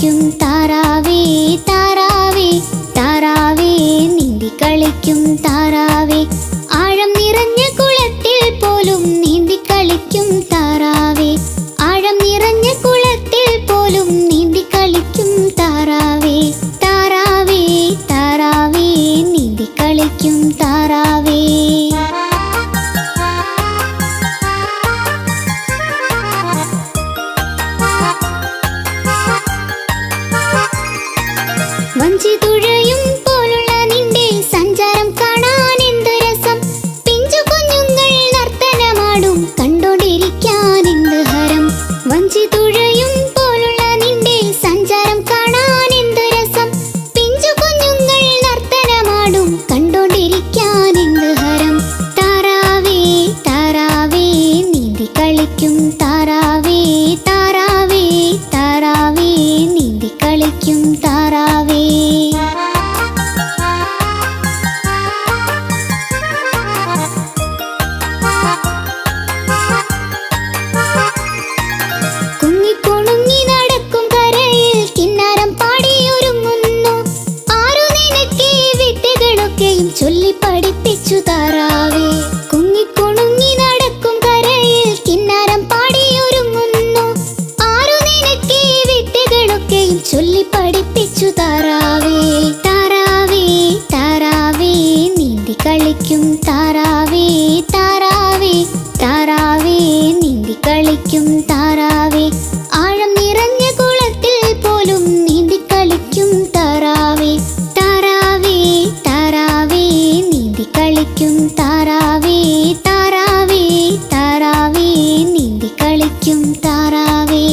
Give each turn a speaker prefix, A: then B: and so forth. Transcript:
A: കളിക്കും താറാവേ താറാവേ താറാവേ നീന്തി കളിക്കും താറാവേ ആഴം നിറഞ്ഞ കുളത്തിൽ പോലും നീന്തി കളിക്കും താറാവേ ആഴം നിറഞ്ഞ കുളത്തിൽ പോലും നീന്തി കളിക്കും താറാവേ താറാവേ താറാവേ നീന്തി കളിക്കും താറാവേ വഞ്ചി തുഴയും പോലുള്ള നിന്റെ സഞ്ചാരം കാണാൻ എന്ത് രസം പിഞ്ചു കുഞ്ഞുങ്ങൾ നർത്തനമാടും കണ്ടോണ്ടിരിക്കാൻ എന്ത് ഹരം വഞ്ചി തുഴയും പോലുള്ള നിന്റെ സഞ്ചാരം കാണാൻ എന്ത് രസം പിഞ്ചു കുഞ്ഞുങ്ങൾ നർത്തനമാടും കണ്ടോണ്ടിരിക്കാൻ എന്ത് ഹരം താറാവേ താറാവേ നീന്തി കളിക്കും താറാവേ താറാവേ താറാവേ നീന്തി കളിക്കും താറാവേ കുങ്ങിക്കുണുങ്ങി നടക്കും കരയിൽ കിന്നാരം പാടിയൊരുങ്ങുന്നു ആരു നിനക്ക് വിദ്യകളൊക്കെയും ചൊല്ലി പഠിപ്പിച്ചു താറാവേ കുങ്ങിക്കുണുങ്ങി നടക്കും കരയിൽ കിന്നാരം പാടിയൊരുങ്ങുന്നു ആരു നിനക്ക് വിദ്യകളൊക്കെയും ചൊല്ലി പഠിപ്പിച്ചു താറാവേ താറാവേ താറാവേ നീന്തി കളിക്കും താറാവേ താറാവേ താറാവേ നീന്തി കളിക്കും താറാവേ ആഴം നിറഞ്ഞ കുളത്തിൽ പോലും നീന്തി കളിക്കും താറാവേ താറാവേ താറാവേ നീന്തി കളിക്കും താറാവേ താറാവേ താറാവേ നീന്തി കളിക്കും താറാവേ